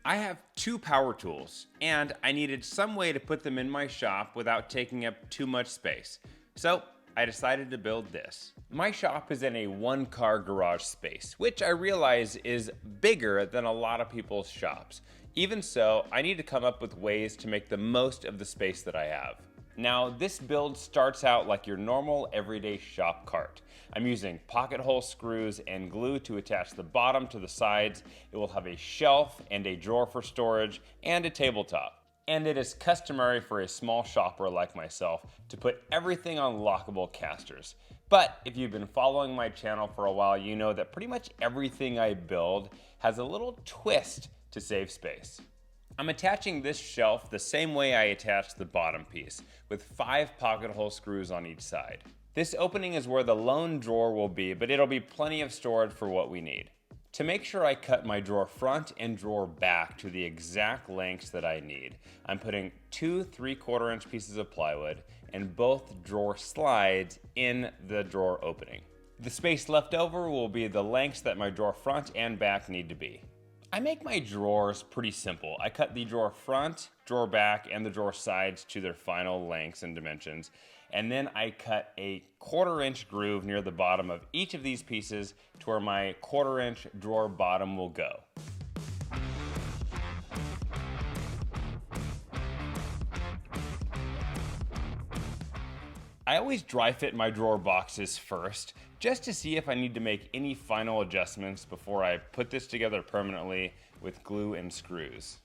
I have two power tools, and I needed some way to put them in my shop without taking up too much space. So I decided to build this. My shop is in a one-car garage space, which I realize is bigger than a lot of people's shops. Even so, I need to come up with ways to make the most of the space that I have. Now, this build starts out like your normal everyday shop cart. I'm using pocket hole screws and glue to attach the bottom to the sides. It will have a shelf and a drawer for storage and a tabletop. And it is customary for a small shopper like myself to put everything on lockable casters. But if you've been following my channel for a while, you know that pretty much everything I build has a little twist to save space. I'm attaching this shelf the same way I attached the bottom piece, with 5 pocket hole screws on each side. This opening is where the lone drawer will be, but it'll be plenty of storage for what we need. To make sure I cut my drawer front and drawer back to the exact lengths that I need, I'm putting 2 3/4 inch pieces of plywood and both drawer slides in the drawer opening. The space left over will be the lengths that my drawer front and back need to be. I make my drawers pretty simple. I cut the drawer front, drawer back, and the drawer sides to their final lengths and dimensions. And then I cut a 1/4 inch groove near the bottom of each of these pieces to where my 1/4 inch drawer bottom will go. I always dry fit my drawer boxes first, just to see if I need to make any final adjustments before I put this together permanently with glue and screws.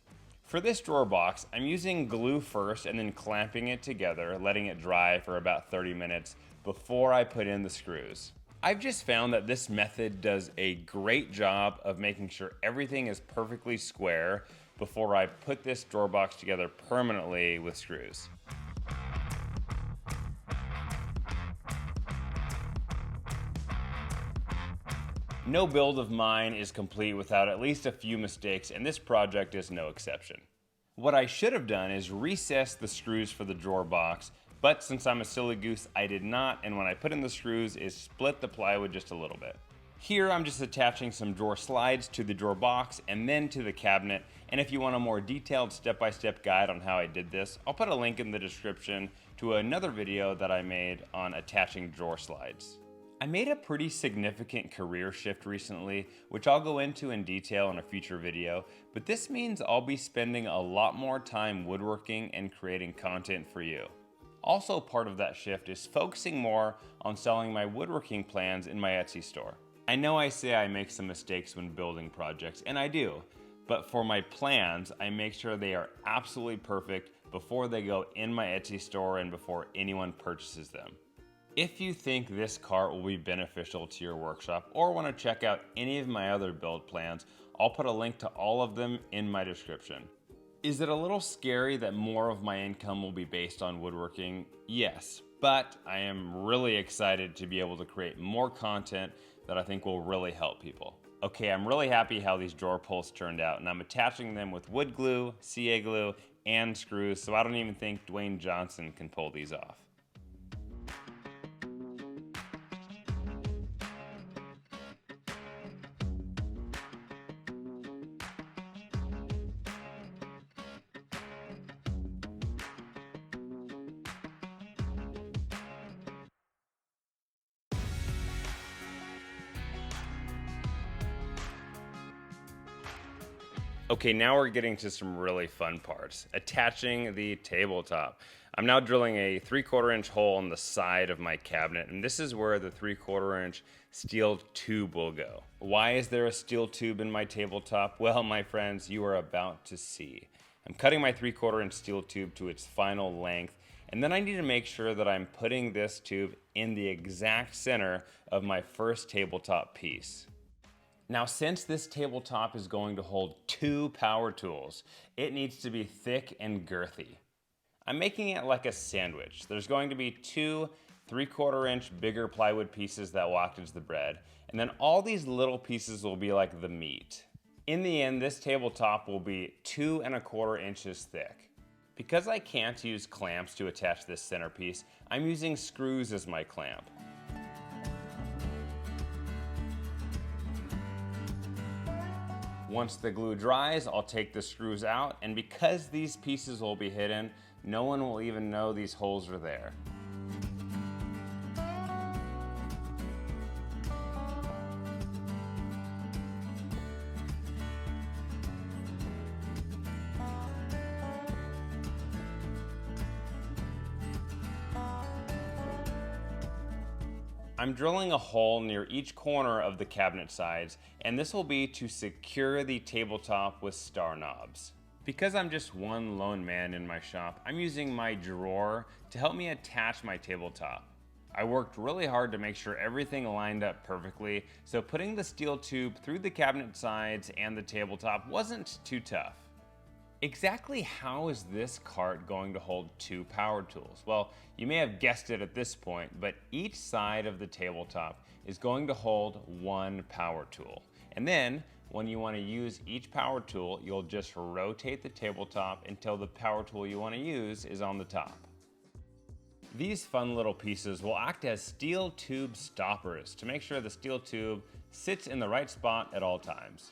For this drawer box, I'm using glue first and then clamping it together, letting it dry for about 30 minutes before I put in the screws. I've just found that this method does a great job of making sure everything is perfectly square before I put this drawer box together permanently with screws. No build of mine is complete without at least a few mistakes, and this project is no exception. What I should have done is recess the screws for the drawer box, but since I'm a silly goose, I did not, and when I put in the screws, it split the plywood just a little bit. Here I'm just attaching some drawer slides to the drawer box and then to the cabinet, and if you want a more detailed step-by-step guide on how I did this, I'll put a link in the description to another video that I made on attaching drawer slides. I made a pretty significant career shift recently, which I'll go into in detail in a future video, but this means I'll be spending a lot more time woodworking and creating content for you. Also part of that shift is focusing more on selling my woodworking plans in my Etsy store. I know I say I make some mistakes when building projects, and I do, but for my plans, I make sure they are absolutely perfect before they go in my Etsy store and before anyone purchases them. If you think this cart will be beneficial to your workshop or want to check out any of my other build plans, I'll put a link to all of them in my description. Is it a little scary that more of my income will be based on woodworking? Yes, but I am really excited to be able to create more content that I think will really help people. Okay, I'm really happy how these drawer pulls turned out, and I'm attaching them with wood glue, CA glue, and screws, so I don't even think Dwayne Johnson can pull these off. Okay, now we're getting to some really fun parts. Attaching the tabletop. I'm now drilling a 3/4 inch hole in the side of my cabinet, and this is where the 3/4 inch steel tube will go. Why is there a steel tube in my tabletop? Well, my friends, you are about to see. I'm cutting my 3/4 inch steel tube to its final length, and then I need to make sure that I'm putting this tube in the exact center of my first tabletop piece. Now, since this tabletop is going to hold 2 power tools, it needs to be thick and girthy. I'm making it like a sandwich. There's going to be 2 3/4 inch bigger plywood pieces that walk into the bread, and then all these little pieces will be like the meat. In the end, this tabletop will be 2 1/4 inches thick. Because I can't use clamps to attach this centerpiece, I'm using screws as my clamp. Once the glue dries, I'll take the screws out, and because these pieces will be hidden, no one will even know these holes are there. I'm drilling a hole near each corner of the cabinet sides, and this will be to secure the tabletop with star knobs. Because I'm just one lone man in my shop, I'm using my drawer to help me attach my tabletop. I worked really hard to make sure everything lined up perfectly, so putting the steel tube through the cabinet sides and the tabletop wasn't too tough. Exactly how is this cart going to hold two power tools? Well, you may have guessed it at this point, but each side of the tabletop is going to hold one power tool. And then, when you want to use each power tool, you'll just rotate the tabletop until the power tool you want to use is on the top. These fun little pieces will act as steel tube stoppers to make sure the steel tube sits in the right spot at all times.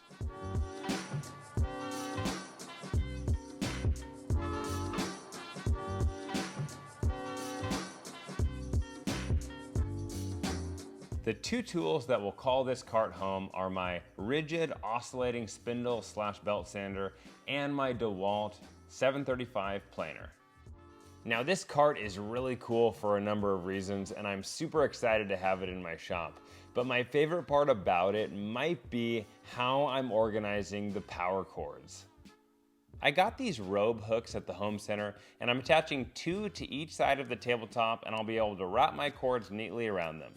The two tools that will call this cart home are my rigid oscillating spindle / belt sander and my DeWalt 735 planer. Now this cart is really cool for a number of reasons, and I'm super excited to have it in my shop. But my favorite part about it might be how I'm organizing the power cords. I got these robe hooks at the home center, and I'm attaching 2 to each side of the tabletop, and I'll be able to wrap my cords neatly around them.